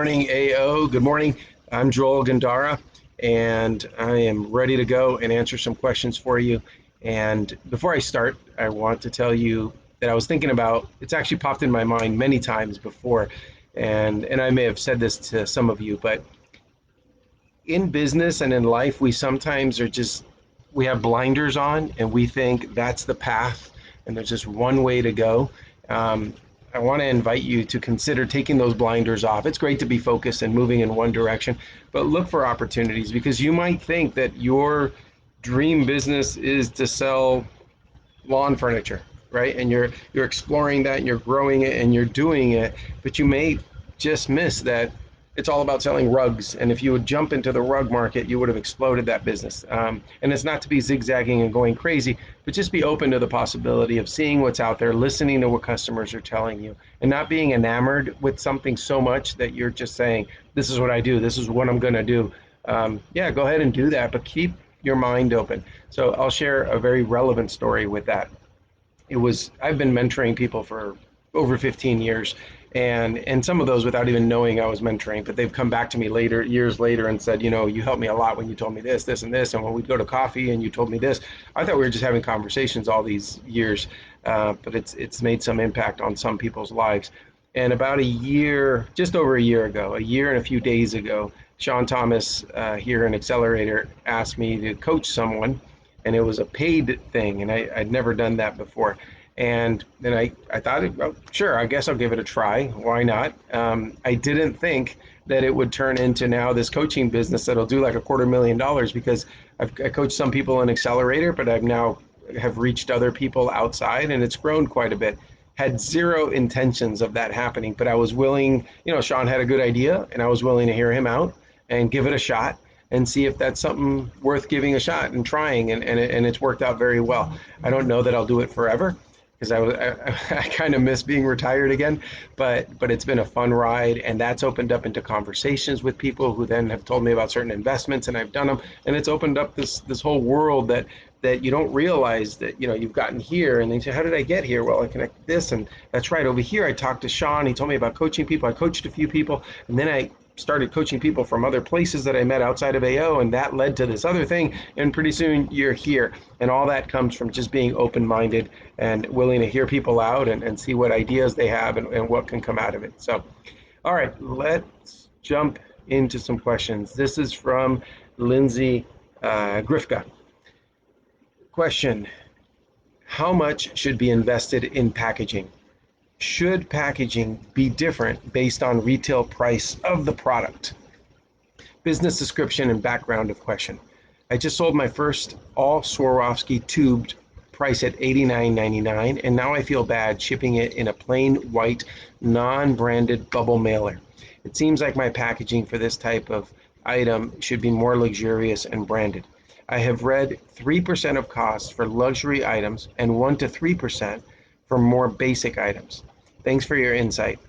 Morning, AO. Good morning. I'm Joel Gandara, and I am ready to go and answer some questions for you. And before I start, I want to tell you that I was thinking about, it's actually popped in my mind many times before, and I may have said this to some of you, but in business and in life, we sometimes we have blinders on and we think that's the path and there's just one way to go. Um, I want to invite you to consider taking those blinders off. It's great to be focused and moving in one direction, but look for opportunities because you might think that your dream business is to sell lawn furniture, right? And you're exploring that and you're growing it and you're doing it, but you may just miss that it's all about selling rugs. And if you would jump into the rug market, you would have exploded that business. And it's not to be zigzagging and going crazy, but just be open to the possibility of seeing what's out there, listening to what customers are telling you, and not being enamored with something so much that you're just saying, this is what I do, this is what I'm going to do. Yeah, go ahead and do that, but keep your mind open. So I'll share a very relevant story with that. I've been mentoring people for over 15 years, and some of those without even knowing I was mentoring, but they've come back to me years later and said, you helped me a lot when you told me this and this, and when we'd go to coffee and you told me this. I thought we were just having conversations all these years, but it's made some impact on some people's lives. And about just over a year ago, a year and a few days ago, AkaShawnThomas here in Accelerator asked me to coach someone, and it was a paid thing, and I'd never done that before. And then I thought, well, sure, I guess I'll give it a try. Why not? I didn't think that it would turn into now this coaching business that'll do like $250,000 because I coached some people in Accelerator, but I've now have reached other people outside, and it's grown quite a bit. Had zero intentions of that happening, but I was willing, Sean had a good idea, and I was willing to hear him out and give it a shot and see if that's something worth giving a shot and trying, and it's worked out very well. I don't know that I'll do it forever because I kind of miss being retired again, but it's been a fun ride, and that's opened up into conversations with people who then have told me about certain investments, and I've done them, and it's opened up this whole world that you don't realize that you've gotten here. And they say, how did I get here? Well, I connected this, and that's right, over here I talked to Sean, he told me about coaching people, I coached a few people, and then I started coaching people from other places that I met outside of AO, and that led to this other thing, and pretty soon you're here. And all that comes from just being open-minded and willing to hear people out and see what ideas they have and what can come out of it. So, all right, let's jump into some questions. This is from Lindsay Grifka. Question: how much should be invested in packaging? Should packaging be different based on retail price of the product? Business description and background of question. I just sold my first all Swarovski tubed, price at $89.99, and now I feel bad shipping it in a plain white non-branded bubble mailer. It seems like my packaging for this type of item should be more luxurious and branded. I have read 3% of costs for luxury items and 1 to 3% for more basic items. Thanks for your insight.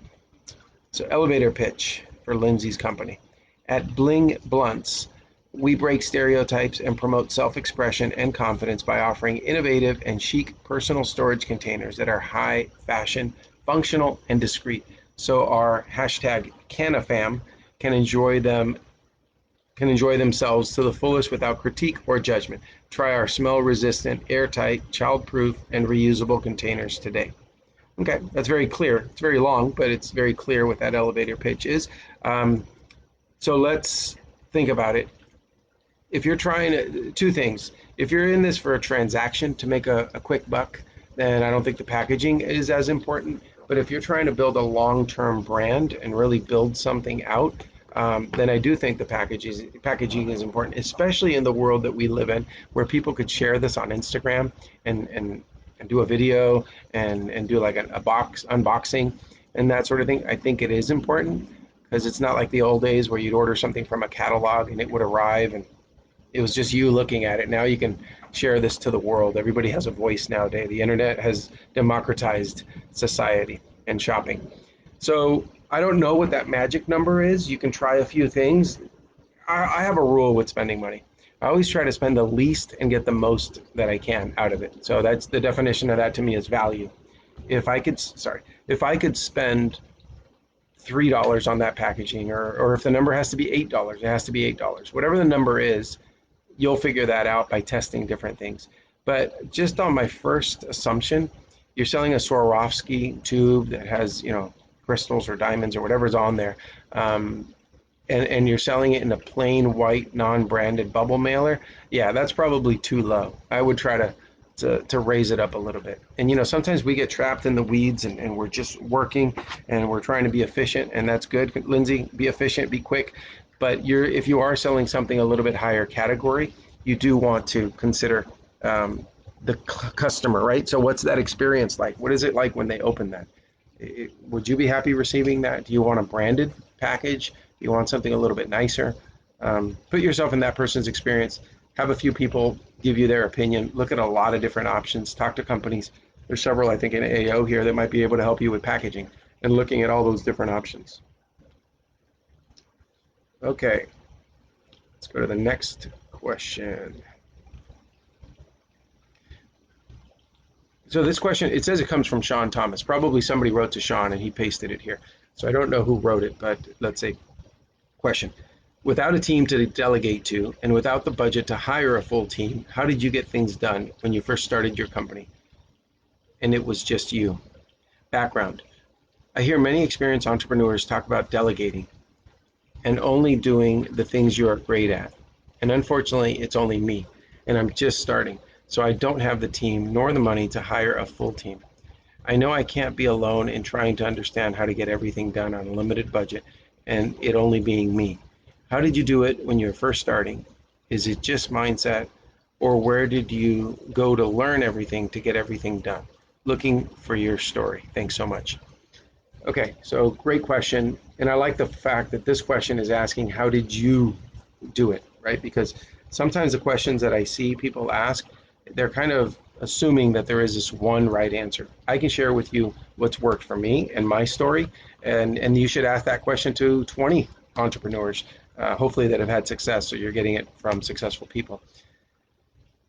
So, elevator pitch for Lindsay's company. At Bling Blunts, we break stereotypes and promote self-expression and confidence by offering innovative and chic personal storage containers that are high fashion, functional, and discreet. So our #CanaFam can enjoy themselves to the fullest without critique or judgment. Try our smell-resistant, airtight, child-proof, and reusable containers today. Okay, that's very clear. It's very long, but it's very clear what that elevator pitch is. So let's think about it. If you're two things. If you're in this for a transaction to make a quick buck, then I don't think the packaging is as important. But if you're trying to build a long-term brand and really build something out, then I do think the packaging is important, especially in the world that we live in, where people could share this on Instagram and do a video and do like a box unboxing and that sort of thing. I think it is important because it's not like the old days where you'd order something from a catalog and it would arrive and it was just you looking at it. Now you can share this to the world. Everybody has a voice nowadays. The internet has democratized society and shopping. So I don't know what that magic number is. You can try a few things. I have a rule with spending money. I always try to spend the least and get the most that I can out of it. So that's the definition of that to me is value. If I could spend $3 on that packaging, or if the number has to be $8, it has to be $8. Whatever the number is, you'll figure that out by testing different things. But just on my first assumption, you're selling a Swarovski tube that has, crystals or diamonds or whatever's on there, and you're selling it in a plain white non-branded bubble mailer. Yeah, that's probably too low. I would try to raise it up a little bit. And sometimes we get trapped in the weeds, and we're just working and we're trying to be efficient, and that's good, Lindsay. Be efficient, be quick. But if you are selling something a little bit higher category, you do want to consider the customer, right? So what's that experience like? What is it like when they open that? Would you be happy receiving that? Do you want a branded package? Do you want something a little bit nicer? Put yourself in that person's experience. Have a few people give you their opinion. Look at a lot of different options. Talk to companies. There's several, I think, in AO here that might be able to help you with packaging and looking at all those different options. Okay, let's go to the next question. So this question, it says it comes from AkaShawnThomas. Probably somebody wrote to Sean and he pasted it here. So I don't know who wrote it, but let's say, question. Without a team to delegate to and without the budget to hire a full team, how did you get things done when you first started your company and it was just you? Background. I hear many experienced entrepreneurs talk about delegating and only doing the things you are great at. And unfortunately, it's only me, and I'm just starting. So I don't have the team nor the money to hire a full team. I know I can't be alone in trying to understand how to get everything done on a limited budget and it only being me. How did you do it when you were first starting? Is it just mindset, or where did you go to learn everything to get everything done? Looking for your story. Thanks so much. Okay, so great question. And I like the fact that this question is asking, how did you do it, right? Because sometimes the questions that I see people ask, they're kind of assuming that there is this one right answer. I can share with you what's worked for me and my story, and you should ask that question to 20 entrepreneurs, hopefully that have had success, so you're getting it from successful people.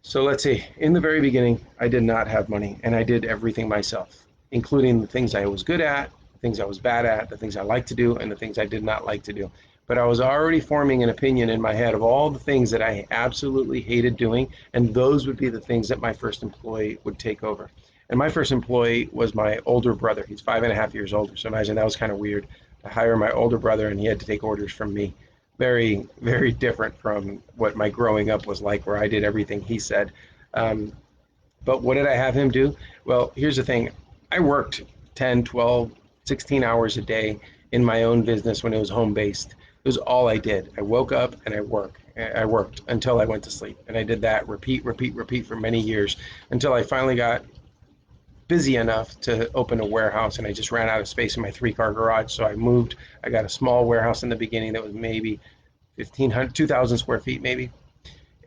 So let's see, in the very beginning, I did not have money, and I did everything myself, including the things I was good at, the things I was bad at, the things I liked to do, and the things I did not like to do. But I was already forming an opinion in my head of all the things that I absolutely hated doing, and those would be the things that my first employee would take over. And my first employee was my older brother. He's 5.5 years older, so imagine that was kind of weird to hire my older brother and he had to take orders from me. Very, very different from what my growing up was like, where I did everything he said. But what did I have him do? Well, here's the thing. I worked 10, 12, 16 hours a day in my own business when it was home-based. It was all I did. I woke up and I worked until I went to sleep. And I did that repeat for many years until I finally got busy enough to open a warehouse, and I just ran out of space in my 3-car garage. So I moved. I got a small warehouse in the beginning that was maybe 1,500, 2,000 square feet maybe.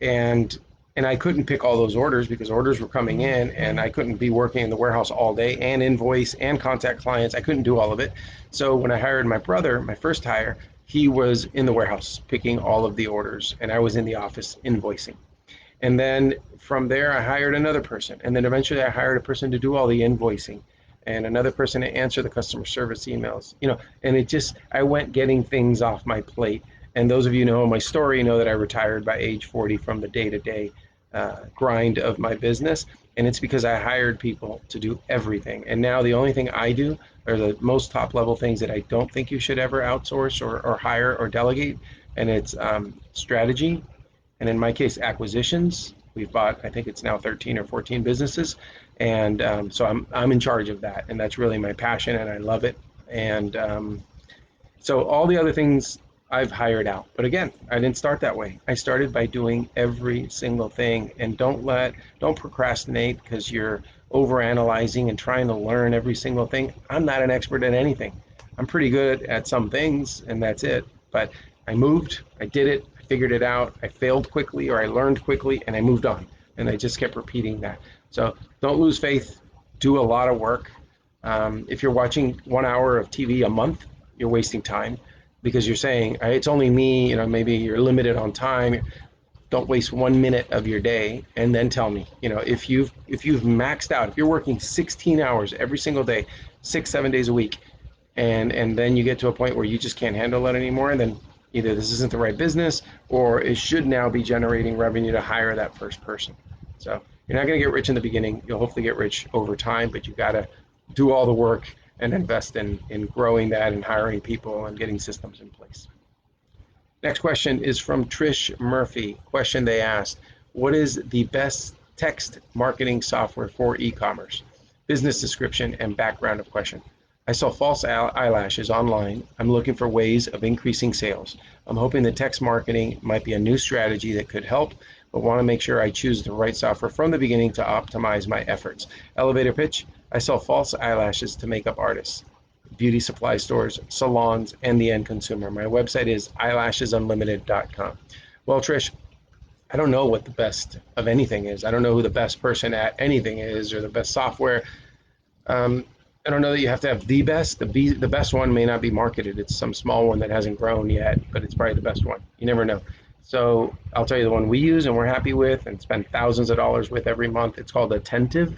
And I couldn't pick all those orders because orders were coming in, and I couldn't be working in the warehouse all day and invoice and contact clients. I couldn't do all of it. So when I hired my brother, my first hire, he was in the warehouse picking all of the orders, and I was in the office invoicing. And then from there, I hired another person. And then eventually I hired a person to do all the invoicing and another person to answer the customer service emails, and I went getting things off my plate. And those of you who know my story know that I retired by age 40 from the day-to-day grind of my business. And it's because I hired people to do everything. And now the only thing I do are the most top-level things that I don't think you should ever outsource or hire or delegate. And it's strategy. And in my case, acquisitions. We've bought, I think it's now 13 or 14 businesses. And so I'm in charge of that. And that's really my passion, and I love it. And so all the other things I've hired out. But again, I didn't start that way. I started by doing every single thing. And don't procrastinate because you're overanalyzing and trying to learn every single thing. I'm not an expert at anything. I'm pretty good at some things, and that's it. But I moved, I did it, I figured it out, I failed quickly, or I learned quickly, and I moved on. And I just kept repeating that. So don't lose faith. Do a lot of work. If you're watching 1 hour of TV a month, you're wasting time. Because you're saying, it's only me, maybe you're limited on time. Don't waste 1 minute of your day and then tell me, if you've maxed out, if you're working 16 hours every single day, 6-7 days a week, and then you get to a point where you just can't handle it anymore, and then either this isn't the right business, or it should now be generating revenue to hire that first person. So you're not going to get rich in the beginning. You'll hopefully get rich over time, but you got to do all the work and invest in growing that and hiring people and getting systems in place. Next question is from Trish Murphy. Question they asked: what is the best text marketing software for e-commerce? Business description and background of question. I sell false eyelashes online. I'm looking for ways of increasing sales. I'm hoping that text marketing might be a new strategy that could help, but want to make sure I choose the right software from the beginning to optimize my efforts. Elevator pitch: I sell false eyelashes to makeup artists, beauty supply stores, salons, and the end consumer. My website is eyelashesunlimited.com. Well, Trish, I don't know what the best of anything is. I don't know who the best person at anything is, or the best software. I don't know that you have to have the best. The best one may not be marketed. It's some small one that hasn't grown yet, but it's probably the best one. You never know. So I'll tell you the one we use and we're happy with and spend thousands of dollars with every month. It's called Attentive,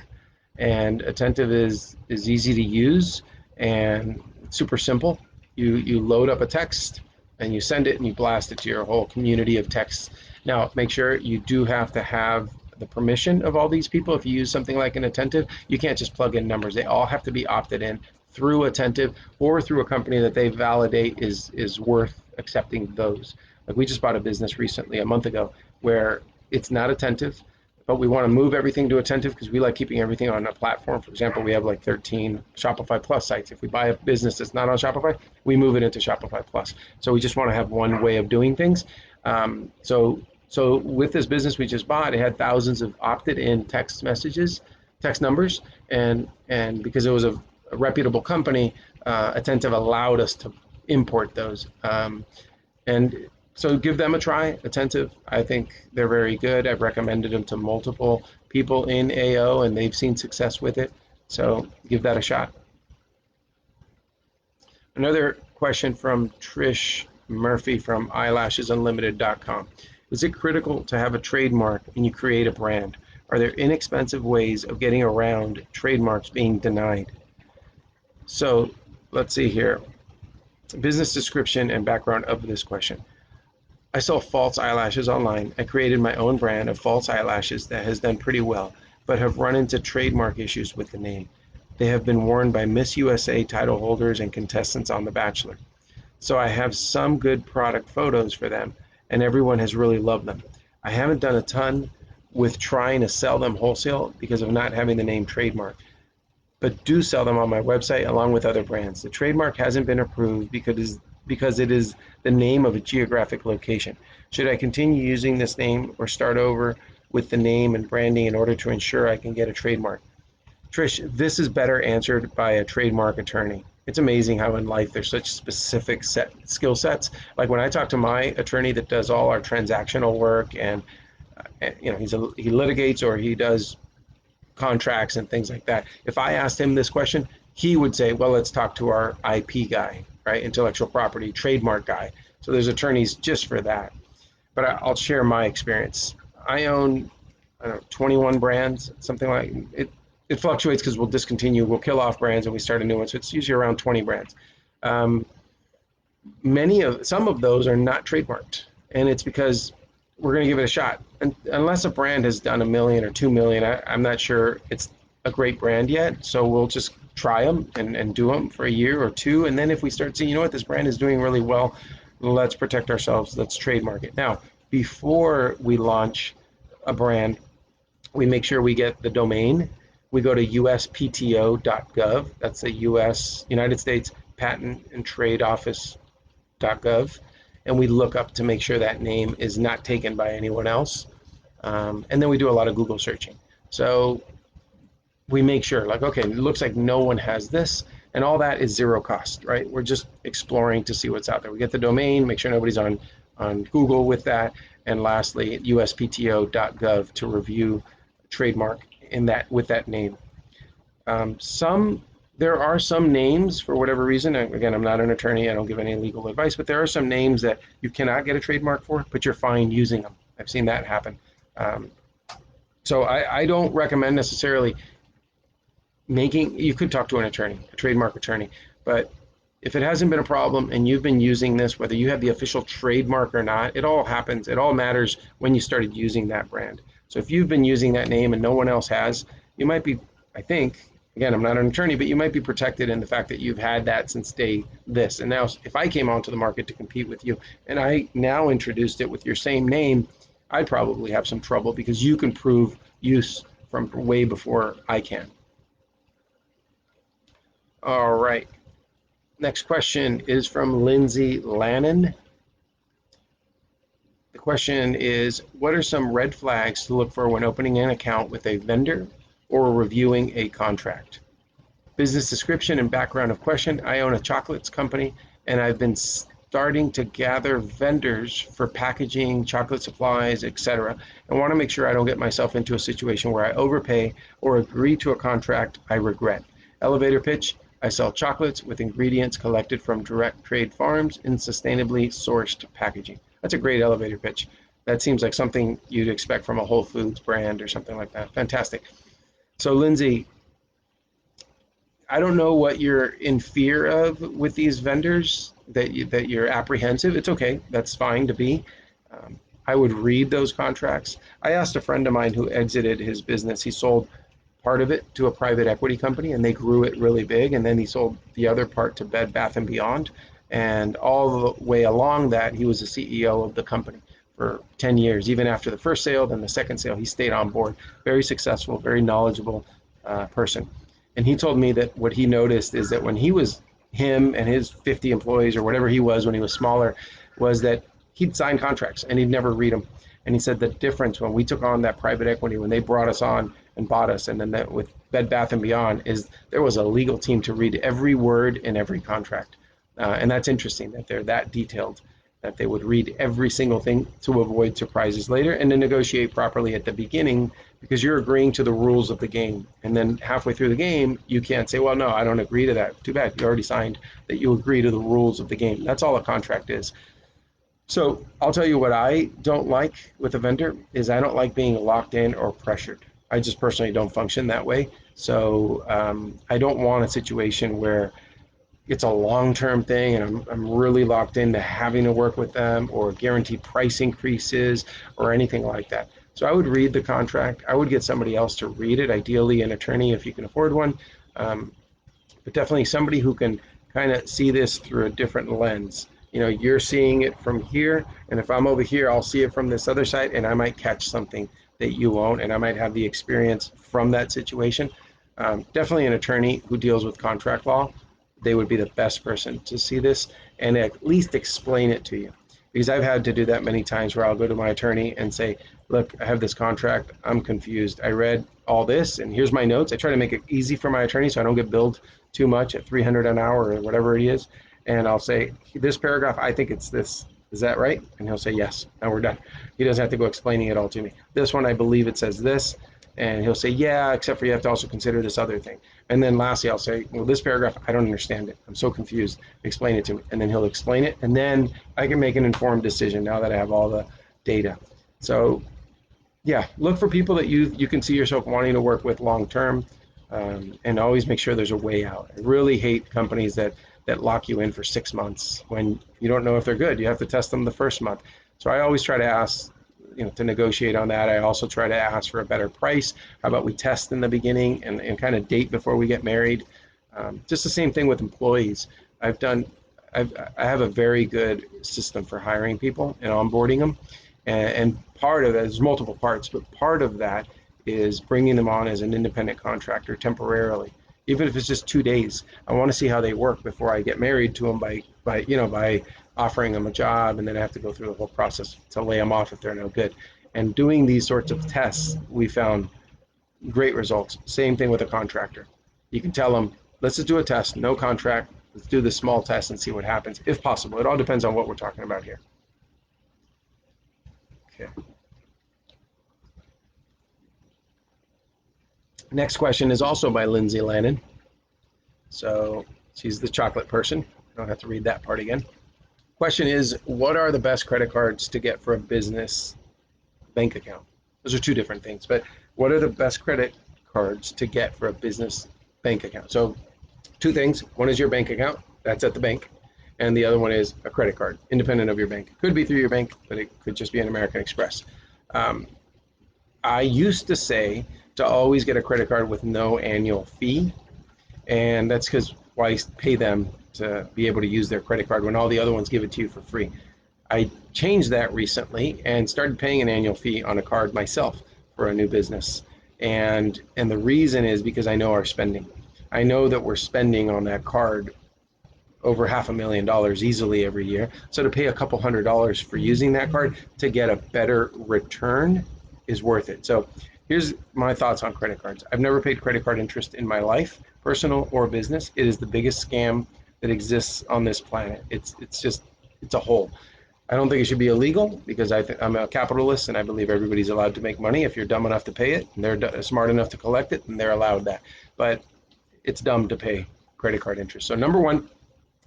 and Attentive is easy to use and it's super simple. You load up a text and you send it and you blast it to your whole community of texts. Now, make sure you do have to have the permission of all these people. If you use something like an Attentive, you can't just plug in numbers. They all have to be opted in through Attentive or through a company that they validate is worth accepting those. Like we just bought a business recently, a month ago, where it's not Attentive, but we want to move everything to Attentive because we like keeping everything on a platform. For example, we have like 13 Shopify Plus sites. If we buy a business that's not on Shopify, we move it into Shopify Plus. So we just want to have one way of doing things. So with this business we just bought, it had thousands of opted-in text messages, text numbers, and because it was a reputable company, Attentive allowed us to import those. And so give them a try, Attentive. I think they're very good. I've recommended them to multiple people in AO, and they've seen success with it. So give that a shot. Another question from Trish Murphy from eyelashesunlimited.com. Is it critical to have a trademark when you create a brand? Are there inexpensive ways of getting around trademarks being denied? So let's see here. Business description and background of this question. I sell false eyelashes online. I created my own brand of false eyelashes that has done pretty well, but have run into trademark issues with the name. They have been worn by Miss USA title holders and contestants on The Bachelor. So I have some good product photos for them, and everyone has really loved them. I haven't done a ton with trying to sell them wholesale because of not having the name trademark, but do sell them on my website along with other brands. The trademark hasn't been approved because it is the name of a geographic location. Should I continue using this name or start over with the name and branding in order to ensure I can get a trademark? Trish, this is better answered by a trademark attorney. It's amazing how in life there's such specific skill sets. Like when I talk to my attorney that does all our transactional work, and he litigates or he does contracts and things like that. If I asked him this question, he would say, well, let's talk to our IP guy, right? Intellectual property, trademark guy. So there's attorneys just for that. But I'll share my experience. I own, 21 brands, something like it. It fluctuates because we'll discontinue, we'll kill off brands and we start a new one. So it's usually around 20 brands. Some of those are not trademarked, and it's because we're going to give it a shot. And unless a brand has done $1 million or $2 million, I'm not sure it's a great brand yet. So we'll just try them and do them for a year or two. And then if we start seeing, this brand is doing really well, let's protect ourselves. Let's trademark it. Now, before we launch a brand, we make sure we get the domain. We go to uspto.gov. That's the United States Patent and Trade Office.gov. And we look up to make sure that name is not taken by anyone else. And then we do a lot of Google searching. So we make sure, okay, it looks like no one has this, and all that is zero cost, right? We're just exploring to see what's out there. We get the domain, make sure nobody's on Google with that, and lastly, uspto.gov to review trademark with that name. There are some names, for whatever reason, again, I'm not an attorney, I don't give any legal advice, but there are some names that you cannot get a trademark for, but you're fine using them. I've seen that happen. So I don't recommend necessarily you could talk to an attorney, a trademark attorney, but If it hasn't been a problem and you've been using this, whether you have the official trademark or not, it all happens. It all matters when you started using that brand. So if you've been using that name and no one else has, you might be, I think, again, I'm not an attorney, but you might be protected in the fact that you've had that since day this. And now if I came onto the market to compete with you and I now introduced it with your same name, I'd probably have some trouble because you can prove use from way before I can. All right. Next question is from Lindsay Lannon. The question is, what are some red flags to look for when opening an account with a vendor or reviewing a contract? Business description and background of question. I own a chocolates company and I've been starting to gather vendors for packaging, chocolate supplies, etc. I want to make sure I don't get myself into a situation where I overpay or agree to a contract I regret. Elevator pitch. I sell chocolates with ingredients collected from direct trade farms in sustainably sourced packaging. That's a great elevator pitch. That seems like something you'd expect from a Whole Foods brand or something like that. Fantastic. So Lindsay, I don't know what you're in fear of with these vendors, that you're apprehensive. It's okay. That's fine to be. I would read those contracts. I asked a friend of mine who exited his business. He sold part of it to a private equity company and they grew it really big, and then he sold the other part to Bed Bath & Beyond, and all the way along that he was the CEO of the company for 10 years. Even after the first sale, then the second sale, he stayed on board. Very successful, very knowledgeable person. And he told me that what he noticed is that when him and his 50 employees or whatever he was when he was smaller, was that he'd sign contracts and he'd never read them. And he said the difference when we took on that private equity, when they brought us on and bought us, and then that with Bed Bath & Beyond, is there was a legal team to read every word in every contract. And that's interesting that they're that detailed, that they would read every single thing to avoid surprises later and to negotiate properly at the beginning, because you're agreeing to the rules of the game. And then halfway through the game, you can't say, well, no, I don't agree to that. Too bad. You already signed that you agree to the rules of the game. That's all a contract is. So I'll tell you what I don't like with a vendor is I don't like being locked in or pressured. I just personally don't function that way. So I don't want a situation where it's a long-term thing and I'm really locked into having to work with them or guaranteed price increases or anything like that. So I would read the contract. I would get somebody else to read it, ideally an attorney if you can afford one, but definitely somebody who can kind of see this through a different lens. You know, you're seeing it from here, and if I'm over here, I'll see it from this other side, and I might catch something that you won't, and I might have the experience from that situation. Definitely an attorney who deals with contract law. They would be the best person to see this and at least explain it to you. Because I've had to do that many times where I'll go to my attorney and say, look, I have this contract, I'm confused. I read all this and here's my notes. I try to make it easy for my attorney so I don't get billed too much at $300 an hour or whatever it is. And I'll say, this paragraph, I think it's this. Is that right? And he'll say, yes. Now we're done. He doesn't have to go explaining it all to me. This one, I believe it says this. And he'll say, yeah, except for you have to also consider this other thing. And then lastly, I'll say, well, this paragraph, I don't understand it. I'm so confused. Explain it to me. And then he'll explain it. And then I can make an informed decision now that I have all the data. So yeah, look for people that you can see yourself wanting to work with long term, and always make sure there's a way out. I really hate companies that lock you in for 6 months when you don't know if they're good. You have to test them the first month. So I always try to ask, to negotiate on that. I also try to ask for a better price. How about we test in the beginning and kind of date before we get married? Just the same thing with employees. I have a very good system for hiring people and onboarding them. And part of it, there's multiple parts, but part of that is bringing them on as an independent contractor temporarily. Even if it's just 2 days, I want to see how they work before I get married to them by offering them a job, and then I have to go through the whole process to lay them off if they're no good. And doing these sorts of tests, we found great results. Same thing with a contractor. You can tell them, let's just do a test, no contract. Let's do this small test and see what happens, if possible. It all depends on what we're talking about here. Okay. Next question is also by Lindsay Lannon. So she's the chocolate person. I don't have to read that part again. Question is, what are the best credit cards to get for a business bank account? Those are two different things, but what are the best credit cards to get for a business bank account? So two things. One is your bank account. That's at the bank. And the other one is a credit card, independent of your bank. It could be through your bank, but it could just be an American Express. I used to say to always get a credit card with no annual fee, and that's because why pay them to be able to use their credit card when all the other ones give it to you for free. I changed that recently and started paying an annual fee on a card myself for a new business. And the reason is because I know our spending. I know that we're spending on that card over $500,000 easily every year. So to pay a couple $100s for using that card to get a better return is worth it. So here's my thoughts on credit cards. I've never paid credit card interest in my life, personal or business. It is the biggest scam that exists on this planet. It's a hole. I don't think it should be illegal because I'm a capitalist and I believe everybody's allowed to make money. If you're dumb enough to pay it and they're smart enough to collect it, then they're allowed that. But it's dumb to pay credit card interest. So number one,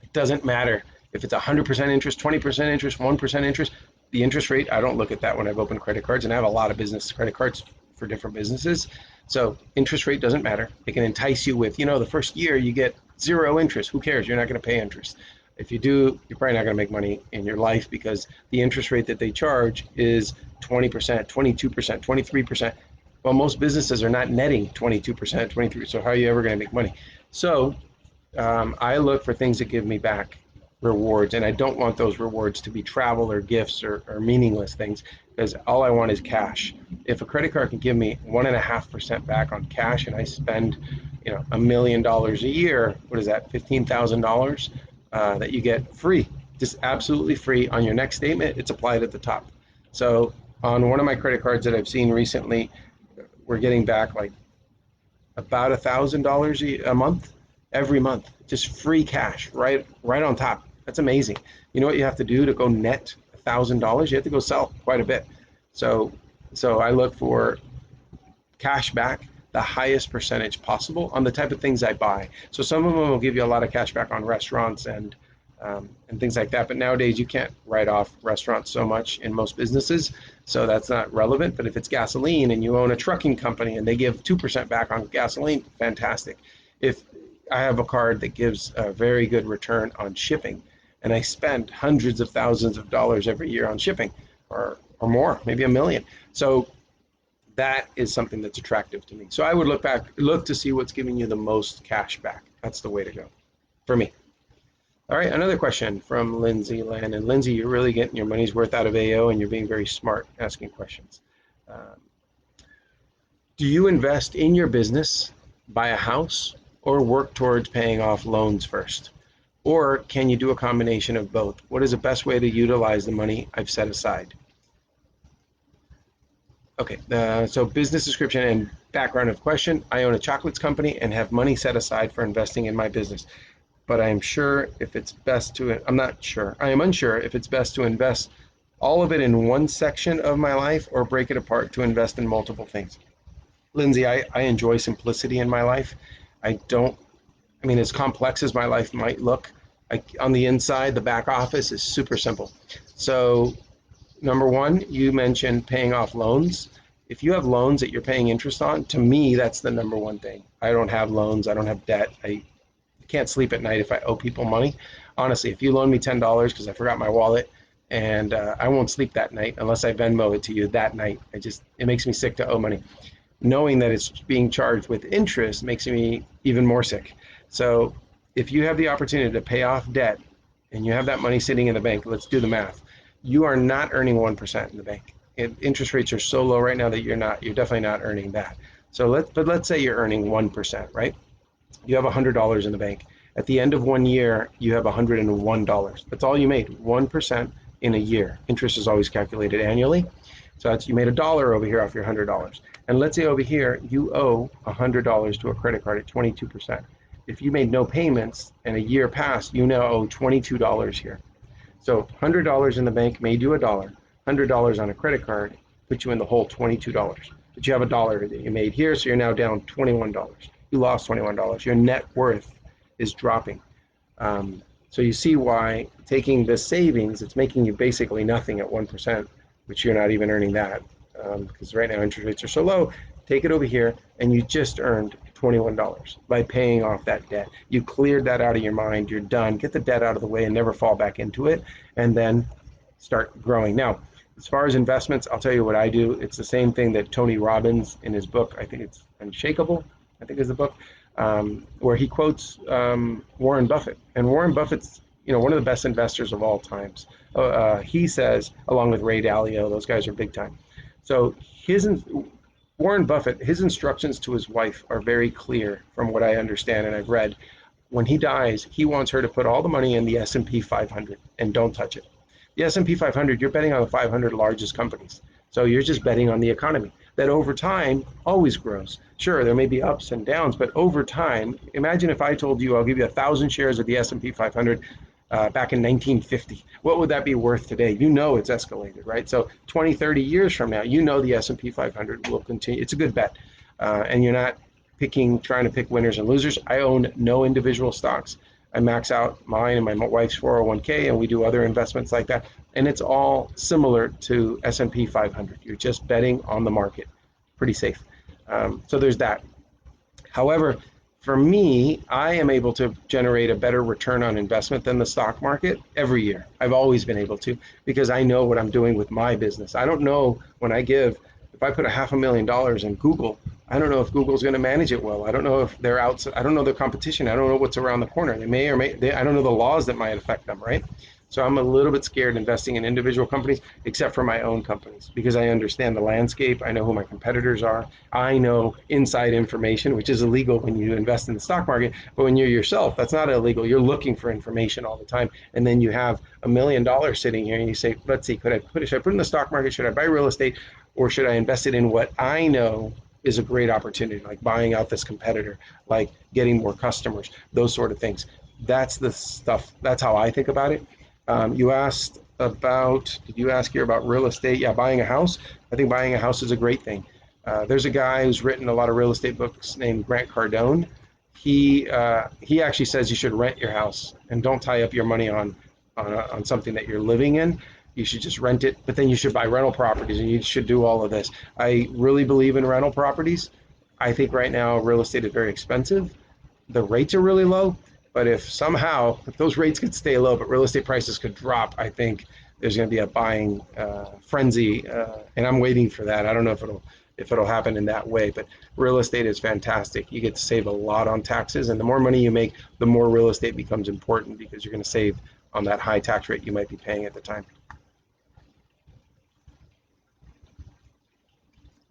it doesn't matter if it's 100% interest, 20% interest, 1% interest. The interest rate, I don't look at that when I've opened credit cards, and I have a lot of business credit cards for different businesses. So interest rate doesn't matter. It can entice you with, the first year you get 0 interest. Who cares? You're not going to pay interest. If you do, you're probably not going to make money in your life because the interest rate that they charge is 20%, 22%, 23%. Well, most businesses are not netting 22%, 23%. So how are you ever going to make money? So I look for things that give me back rewards, and I don't want those rewards to be travel or gifts or meaningless things, because all I want is cash. If a credit card can give me 1.5% back on cash, and I spend, $1 million a year, what is that, $15,000 that you get free, just absolutely free on your next statement. It's applied at the top. So on one of my credit cards that I've seen recently, we're getting back like about $1,000 a month. Every month, just free cash, right on top. That's amazing. You know what you have to do to go net $1,000? You have to go sell quite a bit. So I look for cash back, the highest percentage possible on the type of things I buy. So some of them will give you a lot of cash back on restaurants and things like that. But nowadays you can't write off restaurants so much in most businesses, so that's not relevant. But if it's gasoline and you own a trucking company and they give 2% back on gasoline, fantastic. If I have a card that gives a very good return on shipping, and I spend hundreds of thousands of dollars every year on shipping, or more, maybe $1 million. So that is something that's attractive to me. So I would look to see what's giving you the most cash back. That's the way to go for me. All right, another question from Lindsay Land. And Lindsay, you're really getting your money's worth out of AO, and you're being very smart asking questions. Do you invest in your business, buy a house, or work towards paying off loans first? Or can you do a combination of both? What is the best way to utilize the money I've set aside? Okay, so business description and background of question. I own a chocolates company and have money set aside for investing in my business, but I am unsure if it's best to invest all of it in one section of my life or break it apart to invest in multiple things. Lindsay, I enjoy simplicity in my life. As complex as my life might look, on the inside, the back office is super simple. So number one, you mentioned paying off loans. If you have loans that you're paying interest on, to me, that's the number one thing. I don't have loans. I don't have debt. I can't sleep at night if I owe people money. Honestly, if you loan me $10 because I forgot my wallet, and I won't sleep that night unless I Venmo it to you that night. It makes me sick to owe money. Knowing that it's being charged with interest makes me even more sick. So if you have the opportunity to pay off debt and you have that money sitting in the bank, let's do the math. You are not earning 1% in the bank. Interest rates are so low right now that you're definitely not earning that. So let's say you're earning 1%, right? You have $100 in the bank. At the end of 1 year, you have $101. That's all you made, 1% in a year. Interest is always calculated annually. So you made $1 over here off your $100. And let's say over here, you owe $100 to a credit card at 22%. If you made no payments and a year passed, you now owe $22 here. So $100 in the bank made you $1. $100 on a credit card put you in the whole $22. But you have $1 that you made here, so you're now down $21. You lost $21. Your net worth is dropping. So you see why taking the savings, it's making you basically nothing at 1%, which you're not even earning that, because right now interest rates are so low. Take it over here, and you just earned $21 by paying off that debt. You cleared that out of your mind. You're done. Get the debt out of the way and never fall back into it, and then start growing. Now, as far as investments, I'll tell you what I do. It's the same thing that Tony Robbins in his book, I think it's Unshakable, I think is the book, where he quotes Warren Buffett. And Warren Buffett's, one of the best investors of all times. He says, along with Ray Dalio, those guys are big time. So Warren Buffett, his instructions to his wife are very clear from what I understand and I've read. When he dies, he wants her to put all the money in the S&P 500 and don't touch it. The S&P 500, you're betting on the 500 largest companies. So you're just betting on the economy that over time always grows. Sure, there may be ups and downs, but over time, imagine if I told you I'll give you 1,000 shares of the S&P 500 back in 1950. What would that be worth today? It's escalated, right? So 20, 30 years from now, the S&P 500 will continue. It's a good bet. And you're not trying to pick winners and losers. I own no individual stocks. I max out mine and my wife's 401k, and we do other investments like that. And it's all similar to S&P 500. You're just betting on the market. Pretty safe. So there's that. However, for me, I am able to generate a better return on investment than the stock market every year. I've always been able to, because I know what I'm doing with my business. I don't know if I put $500,000 in Google, I don't know if Google's going to manage it well. I don't know if they're out. I don't know the competition. I don't know what's around the corner. They may or may. I don't know the laws that might affect them, right? So I'm a little bit scared investing in individual companies, except for my own companies, because I understand the landscape. I know who my competitors are. I know inside information, which is illegal when you invest in the stock market. But when you're yourself, that's not illegal. You're looking for information all the time. And then you have $1 million sitting here and you say, let's see, should I put it in the stock market? Should I buy real estate? Or should I invest it in what I know is a great opportunity, like buying out this competitor, like getting more customers, those sort of things. That's the stuff. That's how I think about it. Did you ask here about real estate? Yeah, buying a house. I think buying a house is a great thing. There's a guy who's written a lot of real estate books named Grant Cardone. He actually says you should rent your house and don't tie up your money on something that you're living in. You should just rent it, but then you should buy rental properties, and you should do all of this. I really believe in rental properties. I think right now real estate is very expensive. The rates are really low, but if those rates could stay low, but real estate prices could drop, I think there's going to be a buying frenzy, and I'm waiting for that. I don't know if it'll happen in that way, but real estate is fantastic. You get to save a lot on taxes, and the more money you make, the more real estate becomes important, because you're going to save on that high tax rate you might be paying at the time.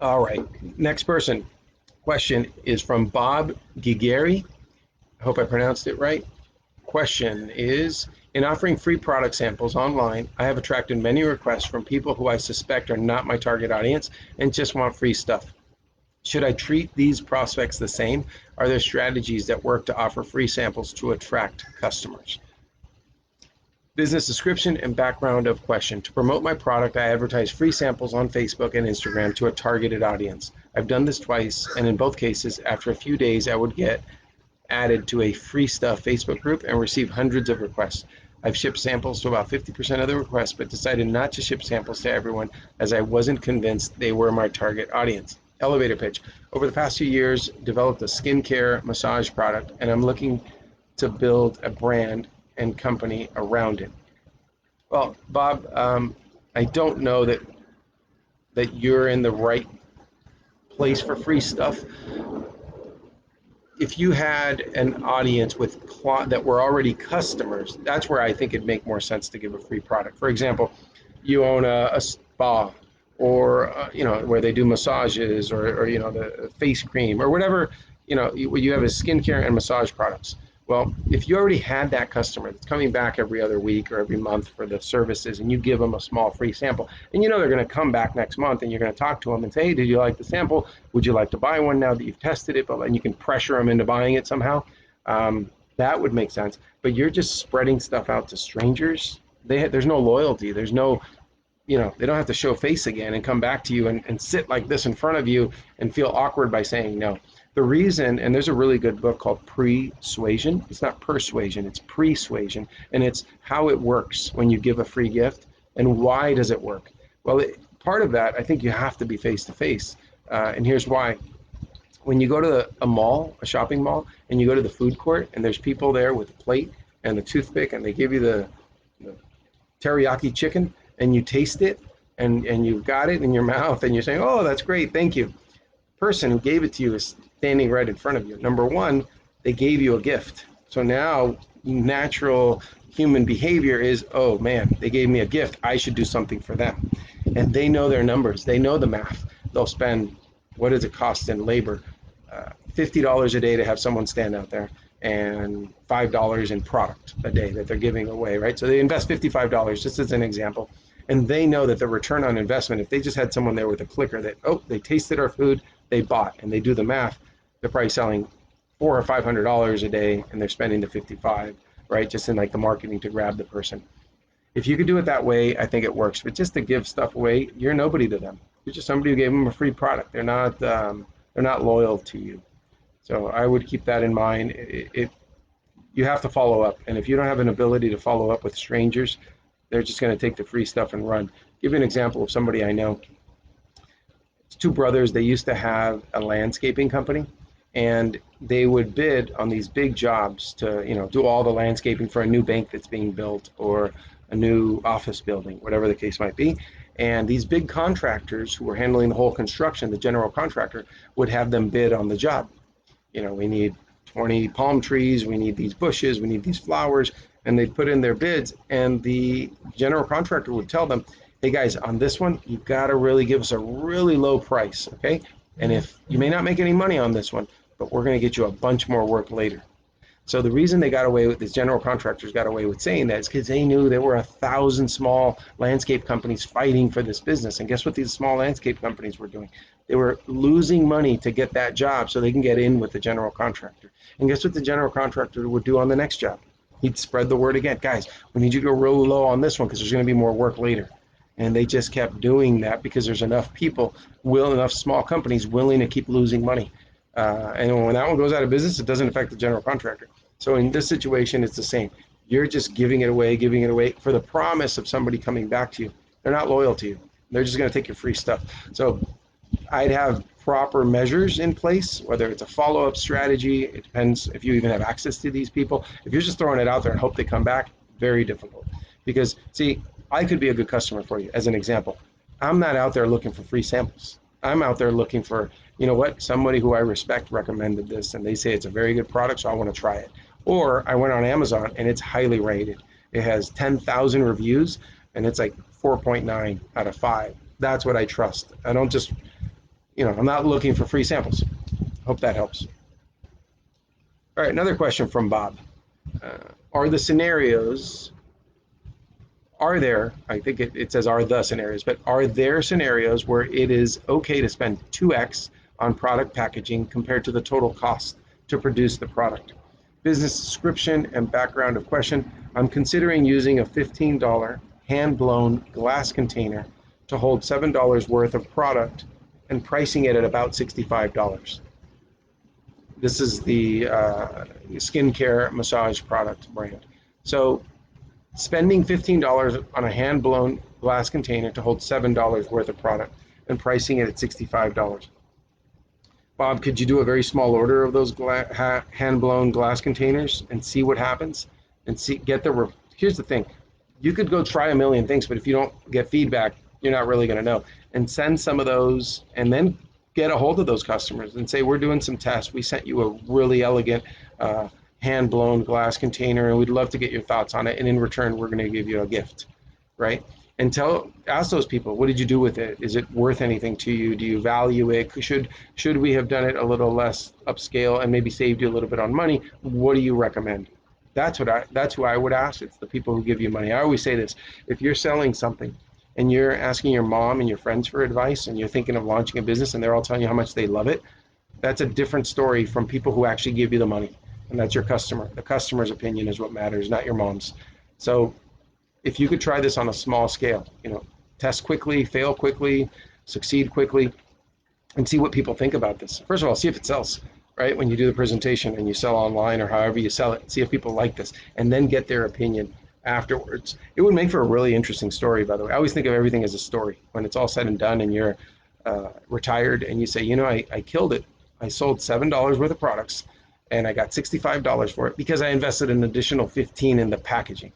All right, next question is from Bob Gigeri. I hope I pronounced it right. Question is, in offering free product samples online, I have attracted many requests from people who I suspect are not my target audience and just want free stuff. Should I treat these prospects the same? Are there strategies that work to offer free samples to attract customers? Business description and background of question. To promote my product, I advertise free samples on Facebook and Instagram to a targeted audience. I've done this twice, and in both cases, after a few days, I would get added to a free stuff Facebook group and receive hundreds of requests. I've shipped samples to about 50% of the requests, but decided not to ship samples to everyone, as I wasn't convinced they were my target audience. Elevator pitch. Over the past few years, developed a skincare massage product, and I'm looking to build a brand and company around it. Well, Bob, I don't know that you're in the right place for free stuff. If you had an audience that were already customers, that's where I think it'd make more sense to give a free product. For example, you own a spa, or where they do massages, or the face cream, or whatever. You have a skincare and massage products. Well, if you already had that customer that's coming back every other week or every month for the services, and you give them a small free sample, and they're going to come back next month, and you're going to talk to them and say, hey, did you like the sample? Would you like to buy one now that you've tested it? And you can pressure them into buying it somehow. That would make sense. But you're just spreading stuff out to strangers. There's no loyalty. There's no, they don't have to show face again and come back to you and sit like this in front of you and feel awkward by saying no. The reason, and there's a really good book called Persuasion. It's not persuasion, it's persuasion. And it's how it works when you give a free gift, and why does it work? Well, part of that, I think you have to be face to face. And here's why. When you go to a mall, a shopping mall, and you go to the food court, and there's people there with a plate and a toothpick, and they give you the teriyaki chicken, and you taste it, and you've got it in your mouth, and you're saying, "Oh, that's great, thank you." Person who gave it to you is standing right in front of you. Number one, they gave you a gift. So now natural human behavior is, oh man, they gave me a gift. I should do something for them. And they know their numbers. They know the math. They'll spend, what does it cost in labor? $50 a day to have someone stand out there, and $5 in product a day that they're giving away, right? So they invest $55 just as an example. And they know that the return on investment, if they just had someone there with a clicker that, oh, they tasted our food, they bought, and they do the math, they're probably selling $400 or $500 a day, and they're spending the 55, right? Just in like the marketing to grab the person. If you could do it that way, I think it works. But just to give stuff away, you're nobody to them. You're just somebody who gave them a free product. They're not loyal to you. So I would keep that in mind. You have to follow up, and if you don't have an ability to follow up with strangers, they're just going to take the free stuff and run. Give you an example of somebody I know. It's two brothers. They used to have a landscaping company, and they would bid on these big jobs to, do all the landscaping for a new bank that's being built or a new office building, whatever the case might be. And these big contractors who were handling the whole construction, the general contractor, would have them bid on the job. We need 20 palm trees, we need these bushes, we need these flowers, and they'd put in their bids, and the general contractor would tell them, hey guys, on this one, you've got to really give us a really low price, okay? And if you may not make any money on this one, but we're going to get you a bunch more work later. So the reason they got away with this, general contractors got away with saying that, is because they knew there were 1,000 small landscape companies fighting for this business. And guess what these small landscape companies were doing? They were losing money to get that job so they can get in with the general contractor. And guess what the general contractor would do on the next job? He'd spread the word again. Guys, we need you to go real low on this one because there's going to be more work later. And they just kept doing that because there's enough people, enough small companies willing to keep losing money. And when that one goes out of business, it doesn't affect the general contractor. So in this situation, it's the same. You're just giving it away for the promise of somebody coming back to you. They're not loyal to you. They're just going to take your free stuff. So I'd have proper measures in place, whether it's a follow-up strategy. It depends if you even have access to these people. If you're just throwing it out there and hope they come back, very difficult. Because, see, I could be a good customer for you, as an example. I'm not out there looking for free samples. I'm out there looking for, somebody who I respect recommended this, and they say it's a very good product, so I want to try it. Or I went on Amazon, and it's highly rated. It has 10,000 reviews, and it's like 4.9 out of 5. That's what I trust. I don't just, I'm not looking for free samples. Hope that helps. All right, another question from Bob. I think it says are the scenarios, but are there scenarios where it is okay to spend 2x on product packaging compared to the total cost to produce the product? Business description and background of question. I'm considering using a $15 hand-blown glass container to hold $7 worth of product and pricing it at about $65. This is the skincare massage product brand. So spending $15 on a hand-blown glass container to hold $7 worth of product and pricing it at $65. Bob, could you do a very small order of those hand-blown glass containers and see what happens? And here's the thing. You could go try a million things, but if you don't get feedback, you're not really going to know. And send some of those, and then get a hold of those customers and say, we're doing some tests. We sent you a really elegant hand-blown glass container, and we'd love to get your thoughts on it. And in return, we're going to give you a gift, right? And ask those people, what did you do with it? Is it worth anything to you? Do you value it? Should we have done it a little less upscale and maybe saved you a little bit on money? What do you recommend? That's who I would ask. It's the people who give you money. I always say this: if you're selling something and you're asking your mom and your friends for advice, and you're thinking of launching a business, and they're all telling you how much they love it, that's a different story from people who actually give you the money. And that's your customer. The customer's opinion is what matters, not your mom's. So if you could try this on a small scale, test quickly, fail quickly, succeed quickly, and see what people think about this. First of all, see if it sells, right? When you do the presentation and you sell online or however you sell it, see if people like this, and then get their opinion afterwards. It would make for a really interesting story, by the way. I always think of everything as a story. When it's all said and done and you're retired and you say, I killed it. I sold $7 worth of products and I got $65 for it because I invested an additional 15 in the packaging.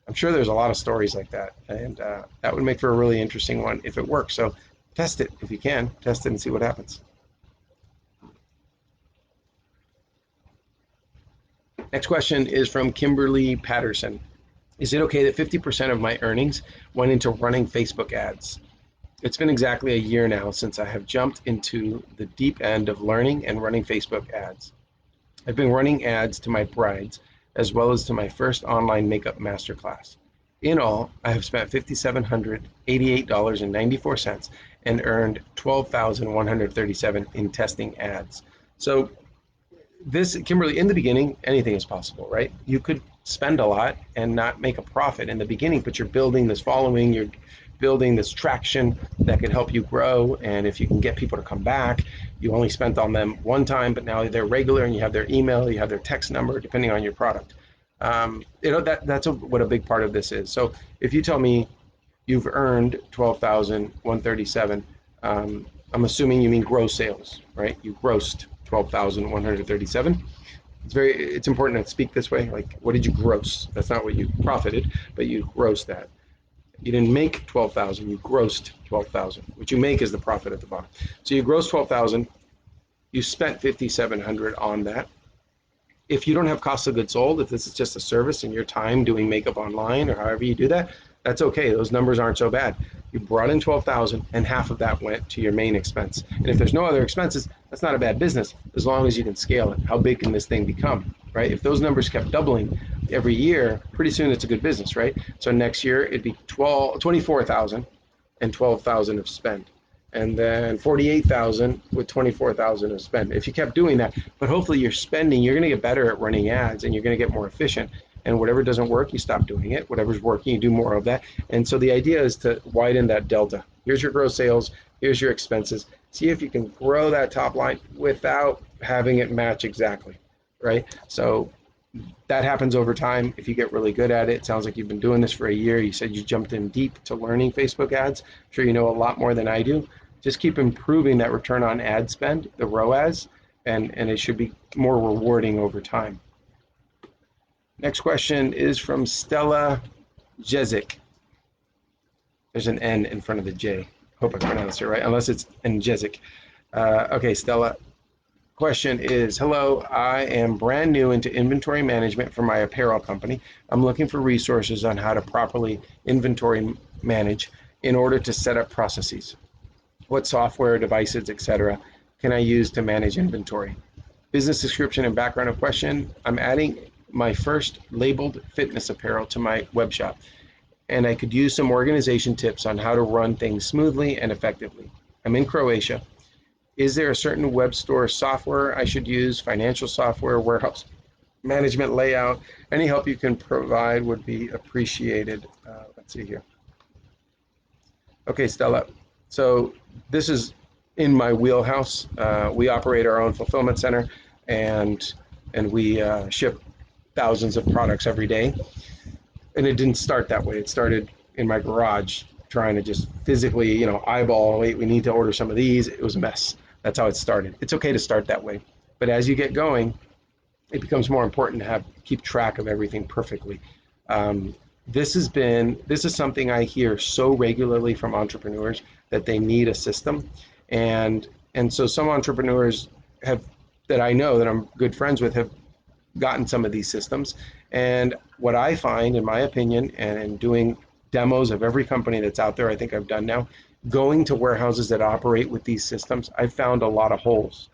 I'm sure there's a lot of stories like that, and that would make for a really interesting one if it works. So test it if you can. Test it and see what happens. Next question is from Kimberly Patterson. Is it okay that 50% of my earnings went into running Facebook ads? It's been exactly a year now since I have jumped into the deep end of learning and running Facebook ads. I've been running ads to my brides as well as to my first online makeup masterclass. In all, I have spent $5,788.94 and earned $12,137 in testing ads. So this, Kimberly, in the beginning, anything is possible, right? You could spend a lot and not make a profit in the beginning, but you're building this following, you're building this traction that could help you grow. And if you can get people to come back, you only spent on them one time, but now they're regular and you have their email, you have their text number, depending on your product. That's what a big part of this is. So if you tell me you've earned 12,137, I'm assuming you mean gross sales, right? You grossed 12,137. It's important to speak this way. Like, what did you gross? That's not what you profited, but you grossed that. You didn't make 12,000, you grossed 12,000. What you make is the profit at the bottom. So you grossed 12,000, you spent 5,700 on that. If you don't have cost of goods sold, if this is just a service and your time doing makeup online or however you do that, that's okay. Those numbers aren't so bad. You brought in 12,000 and half of that went to your main expense. And if there's no other expenses, that's not a bad business as long as you can scale it. How big can this thing become, right? If those numbers kept doubling every year, pretty soon it's a good business, right? So next year it'd be 24,000 and 12,000 of spend. And then 48,000 with 24,000 of spend. If you kept doing that, but hopefully you're spending, you're going to get better at running ads and you're going to get more efficient. And whatever doesn't work, you stop doing it. Whatever's working, you do more of that. And so the idea is to widen that delta. Here's your gross sales. Here's your expenses. See if you can grow that top line without having it match exactly, right? So that happens over time if you get really good at it. It sounds like you've been doing this for a year. You said you jumped in deep to learning Facebook ads. I'm sure you know a lot more than I do. Just keep improving that return on ad spend, the ROAS, and it should be more rewarding over time. Next question is from Stella Jezik. There's an N in front of the J. Hope I pronounced it right, unless it's Jezik. Okay, Stella. Question is, hello, I am brand new into inventory management for my apparel company. I'm looking for resources on how to properly inventory manage in order to set up processes. What software, devices, etc. can I use to manage inventory? Business description and background of question. I'm adding my first labeled fitness apparel to my web shop, and I could use some organization tips on how to run things smoothly and effectively. I'm in Croatia. Is there a certain web store software I should use, financial software, warehouse management, layout? Any help you can provide would be appreciated. Let's see here. Okay, Stella. So this is in my wheelhouse. We operate our own fulfillment center, and we ship thousands of products every day. And it didn't start that way. It started in my garage, trying to just physically, eyeball, wait, we need to order some of these. It was a mess. That's how it started. It's okay to start that way. But as you get going, it becomes more important to keep track of everything perfectly. This is something I hear so regularly from entrepreneurs that they need a system. And so some entrepreneurs that I know that I'm good friends with have gotten some of these systems. And what I find, in my opinion, and in doing demos of every company that's out there, I think I've done now, going to warehouses that operate with these systems, I've found a lot of holes.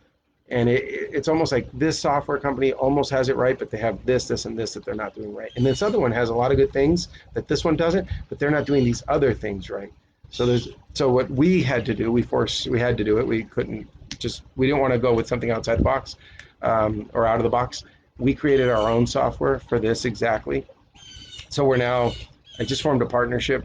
And it's almost like this software company almost has it right, but they have this, and this that they're not doing right. And this other one has a lot of good things that this one doesn't, but they're not doing these other things right. So what we had to do, we had to do it. We didn't want to go with something outside the box or out of the box. We created our own software for this exactly. So I just formed a partnership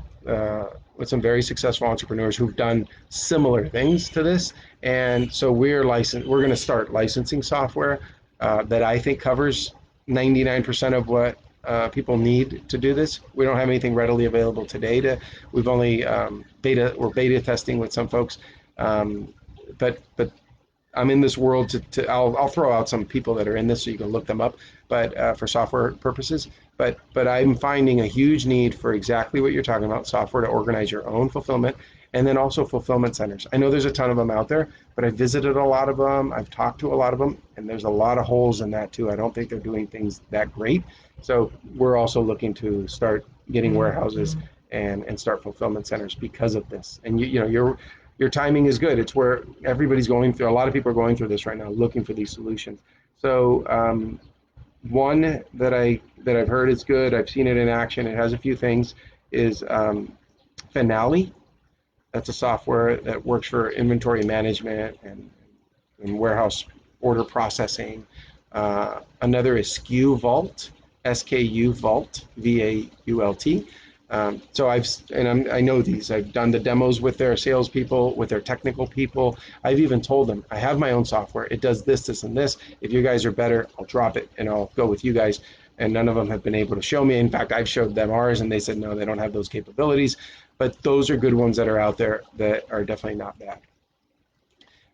with some very successful entrepreneurs who've done similar things to this. And so we're going to start licensing software that I think covers 99% of what people need to do this. We don't have anything readily available today. We've only we're beta testing with some folks. But I'm in this world I'll throw out some people that are in this so you can look them up, but for software purposes. But I'm finding a huge need for exactly what you're talking about, software to organize your own fulfillment, and then also fulfillment centers. I know there's a ton of them out there, but I visited a lot of them. I've talked to a lot of them, and there's a lot of holes in that too. I don't think they're doing things that great. So we're also looking to start getting warehouses and start fulfillment centers because of this. And you know, your timing is good. It's where everybody's going through. A lot of people are going through this right now, looking for these solutions. So one that I've heard is good. I've seen it in action. It has a few things. Is Finale. That's a software that works for inventory management and warehouse order processing. Another is SKU Vault, SKU Vault, VAULT. So I know these. I've done the demos with their salespeople, with their technical people. I've even told them, I have my own software. It does this, this, and this. If you guys are better, I'll drop it and I'll go with you guys. And none of them have been able to show me. In fact, I've showed them ours and they said, no, they don't have those capabilities. But those are good ones that are out there that are definitely not bad.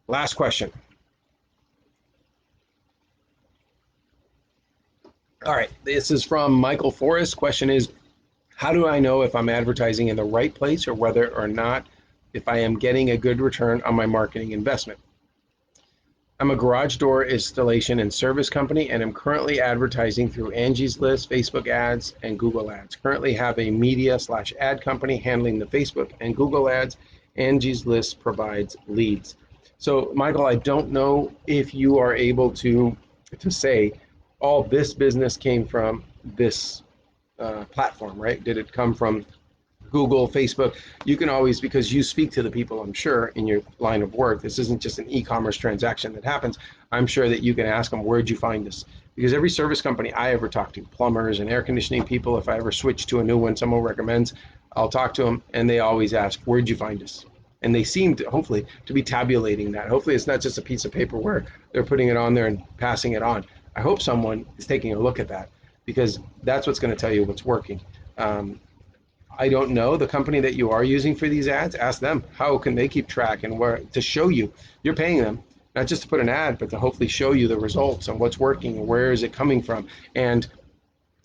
Last question. All right, this is from Michael Forrest. Question is, how do I know if I'm advertising in the right place or whether or not if I am getting a good return on my marketing investment? I'm a garage door installation and service company, and I'm currently advertising through Angie's List, Facebook ads, and Google ads. Currently have a media/ad company handling the Facebook and Google ads. Angie's List provides leads. So, Michael, I don't know if you are able to say, all this business came from this platform, right? Did it come from Google, Facebook? You can always, because you speak to the people, I'm sure, in your line of work, this isn't just an e-commerce transaction that happens. I'm sure that you can ask them, where'd you find this? Because every service company I ever talk to, plumbers and air conditioning people, if I ever switch to a new one someone recommends, I'll talk to them and they always ask, where'd you find this? And they seem to, hopefully, to be tabulating that. Hopefully it's not just a piece of paper where they're putting it on there and passing it on. I hope someone is taking a look at that, because that's what's going to tell you what's working. I don't know the company that you are using for these ads. Ask them, how can they keep track and where to show you you're paying them, not just to put an ad, but to hopefully show you the results and what's working and where is it coming from. And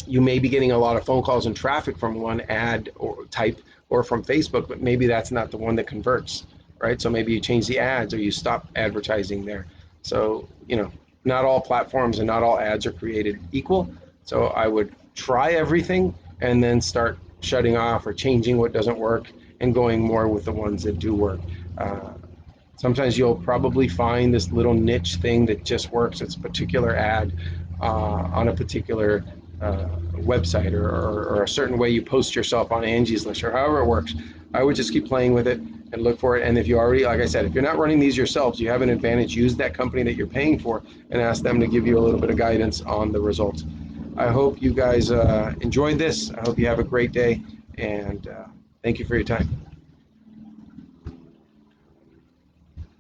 you may be getting a lot of phone calls and traffic from one ad or type or from Facebook, but maybe that's not the one that converts, right? So maybe you change the ads or you stop advertising there. So, you know, not all platforms and not all ads are created equal. So I would try everything and then start shutting off or changing what doesn't work and going more with the ones that do work. Sometimes you'll probably find this little niche thing that just works. It's a particular ad on a particular website or a certain way you post yourself on Angie's List or however it works. I would just keep playing with it and look for it. And if you already, like I said, if you're not running these yourselves, you have an advantage. Use that company that you're paying for and ask them to give you a little bit of guidance on the results. I hope you guys enjoyed this. I hope you have a great day, and thank you for your time.